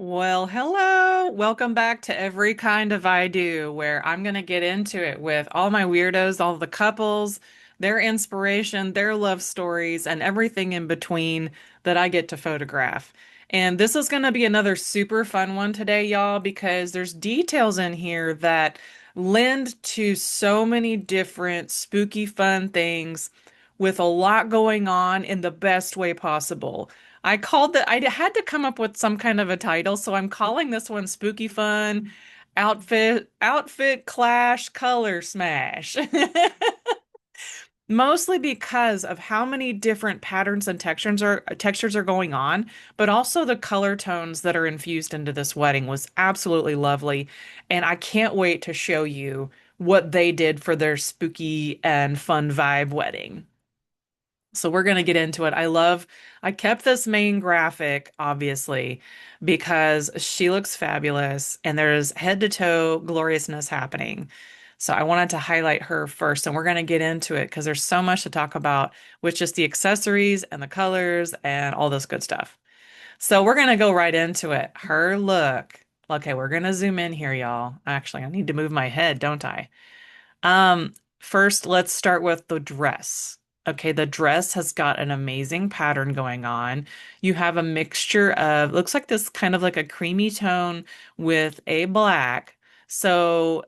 Well, hello. Welcome back to Every Kind of I Do, where I'm going to get into it with all my weirdos, all the couples, their inspiration, their love stories, and everything in between that I get to photograph. And this is going to be another super fun one today, y'all, because there's details in here that lend to so many different spooky, fun things with a lot going on in the best way possible. I had to come up with some kind of a title, so I'm calling this one Spooky Fun Outfit Clash Color Smash. Mostly because of how many different patterns and textures are going on, but also the color tones that are infused into this wedding was absolutely lovely, and I can't wait to show you what they did for their spooky and fun vibe wedding. So we're going to get into it. I kept this main graphic, obviously, because she looks fabulous and there's head to toe gloriousness happening. So I wanted to highlight her first, and we're going to get into it because there's so much to talk about with just the accessories and the colors and all this good stuff. So we're going to go right into it. Her look. Okay, we're going to zoom in here, y'all. Actually, I need to move my head, don't I? First, let's start with the dress. Okay, the dress has got an amazing pattern going on. You have a mixture of, looks like this kind of like a creamy tone with a black. So,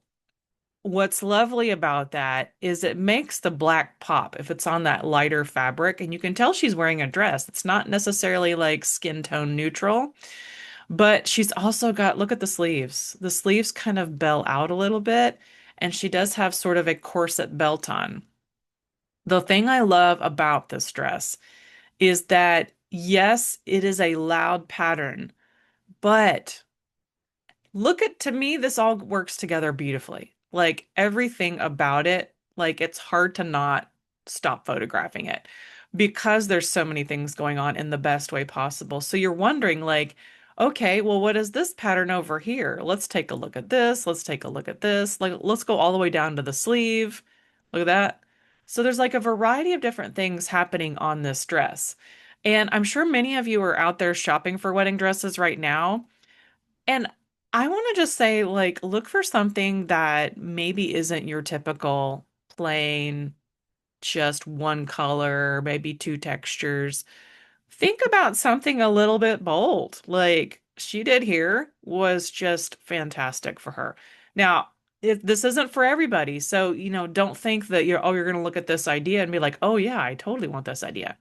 what's lovely about that is it makes the black pop if it's on that lighter fabric, and you can tell she's wearing a dress. It's not necessarily like skin tone neutral, but she's also got, look at the sleeves. The sleeves kind of bell out a little bit, and she does have sort of a corset belt on. The thing I love about this dress is that, yes, it is a loud pattern, but to me, this all works together beautifully. Like everything about it, like it's hard to not stop photographing it because there's so many things going on in the best way possible. So you're wondering, like, okay, well, what is this pattern over here? Let's take a look at this. Let's take a look at this. Like, let's go all the way down to the sleeve. Look at that. So there's like a variety of different things happening on this dress. And I'm sure many of you are out there shopping for wedding dresses right now. And I want to just say, like, look for something that maybe isn't your typical plain, just one color, maybe two textures. Think about something a little bit bold, like she did here was just fantastic for her. Now, this isn't for everybody, so don't think that you're going to look at this idea and be like, oh yeah, I totally want this idea.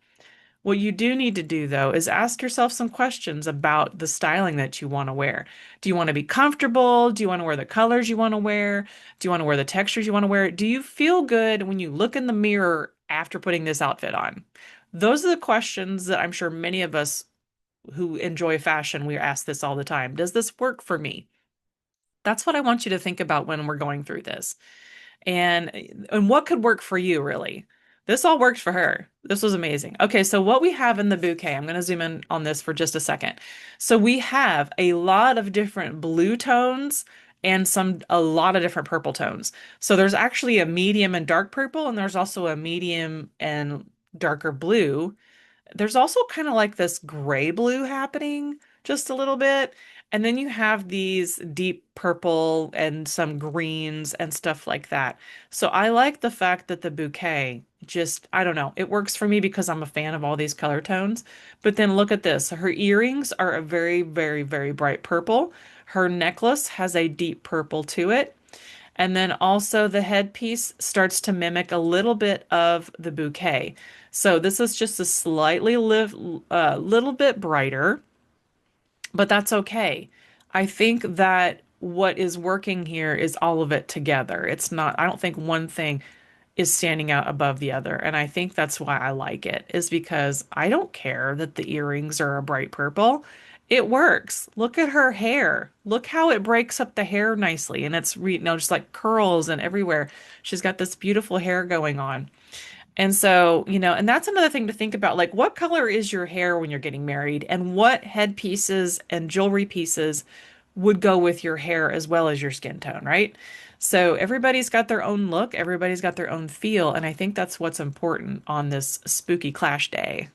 What you do need to do, though, is ask yourself some questions about the styling that you want to wear. Do you want to be comfortable? Do you want to wear the colors you want to wear? Do you want to wear the textures you want to wear? Do you feel good when you look in the mirror after putting this outfit on? Those are the questions that I'm sure many of us who enjoy fashion, we ask this all the time. Does this work for me? That's what I want you to think about when we're going through this. And what could work for you, really? This all worked for her. This was amazing. Okay, so what we have in the bouquet, I'm going to zoom in on this for just a second. So we have a lot of different blue tones and a lot of different purple tones. So there's actually a medium and dark purple, and there's also a medium and darker blue. There's also kind of like this gray blue happening just a little bit. And then you have these deep purple and some greens and stuff like that. So I like the fact that the bouquet just, I don't know, it works for me because I'm a fan of all these color tones. But then look at this. Her earrings are a very, very, very bright purple. Her necklace has a deep purple to it. And then also the headpiece starts to mimic a little bit of the bouquet. So this is just a little bit brighter, but that's okay. I think that what is working here is all of it together. It's not, I don't think one thing is standing out above the other. And I think that's why I like it, is because I don't care that the earrings are a bright purple. It works. Look at her hair. Look how it breaks up the hair nicely. And it's, just like curls and everywhere. She's got this beautiful hair going on. And so, and that's another thing to think about. Like, what color is your hair when you're getting married? And what headpieces and jewelry pieces would go with your hair as well as your skin tone, right? So, everybody's got their own look, everybody's got their own feel. And I think that's what's important on this spooky clash day.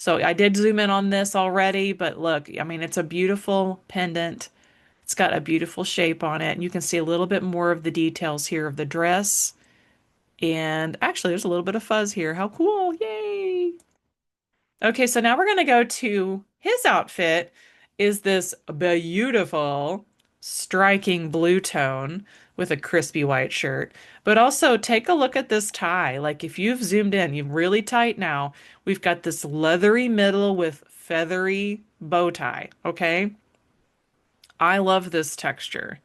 So I did zoom in on this already, but look, I mean, it's a beautiful pendant. It's got a beautiful shape on it, and you can see a little bit more of the details here of the dress. And actually, there's a little bit of fuzz here. How cool! Yay! Okay, so now we're gonna go to his outfit is this beautiful, striking blue tone with a crispy white shirt. But also take a look at this tie. Like if you've zoomed in, you're really tight now. We've got this leathery middle with feathery bow tie. Okay. I love this texture.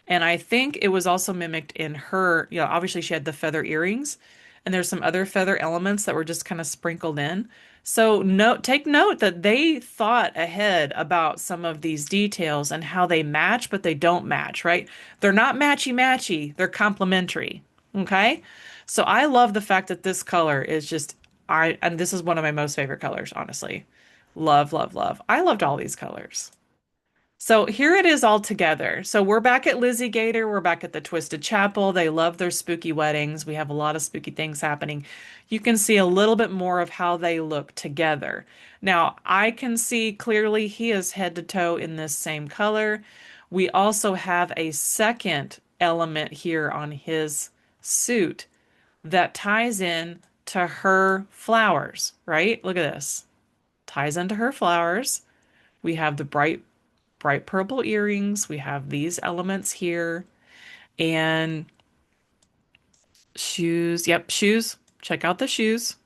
And I think it was also mimicked in her, obviously she had the feather earrings, and there's some other feather elements that were just kind of sprinkled in. So take note that they thought ahead about some of these details and how they match, but they don't match, right? They're not matchy matchy, they're complementary. Okay? So I love the fact that this color is just and this is one of my most favorite colors, honestly. Love, love, love. I loved all these colors. So here it is all together. So we're back at Lizzy Gator. We're back at the Twisted Chapel. They love their spooky weddings. We have a lot of spooky things happening. You can see a little bit more of how they look together. Now, I can see clearly he is head to toe in this same color. We also have a second element here on his suit that ties in to her flowers, right? Look at this. Ties into her flowers. We have the bright purple earrings. We have these elements here and shoes. Yep, shoes. Check out the shoes.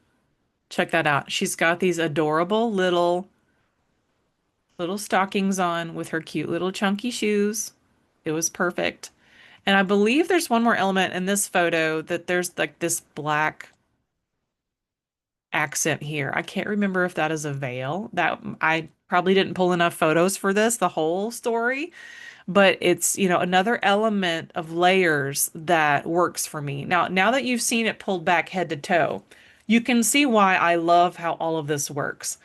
Check that out. She's got these adorable little stockings on with her cute little chunky shoes. It was perfect. And I believe there's one more element in this photo that there's like this black accent here. I can't remember if that is a veil. That I probably didn't pull enough photos for this, the whole story. But it's, another element of layers that works for me. Now that you've seen it pulled back head to toe, you can see why I love how all of this works.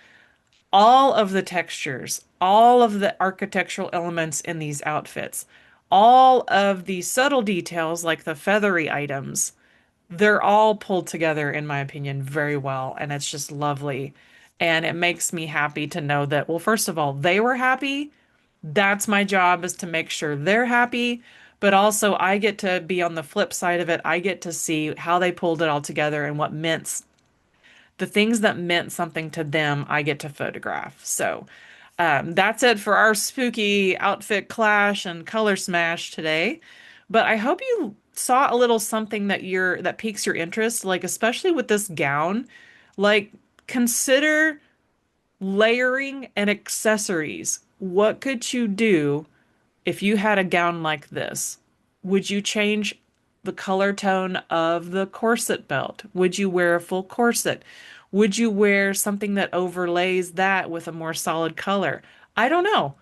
All of the textures, all of the architectural elements in these outfits, all of the subtle details like the feathery items, they're all pulled together, in my opinion, very well. And it's just lovely. And it makes me happy to know that, well, first of all, they were happy. That's my job is to make sure they're happy, but also I get to be on the flip side of it. I get to see how they pulled it all together and what meant the things that meant something to them, I get to photograph. So that's it for our spooky outfit clash and color smash today. But I hope you saw a little something that piques your interest, like especially with this gown. Like consider layering and accessories. What could you do if you had a gown like this? Would you change the color tone of the corset belt? Would you wear a full corset? Would you wear something that overlays that with a more solid color? I don't know.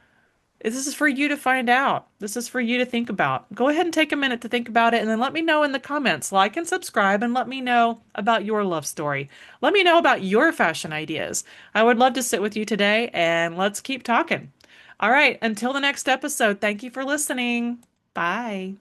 This is for you to find out. This is for you to think about. Go ahead and take a minute to think about it and then let me know in the comments. Like and subscribe and let me know about your love story. Let me know about your fashion ideas. I would love to sit with you today and let's keep talking. All right, until the next episode, thank you for listening. Bye.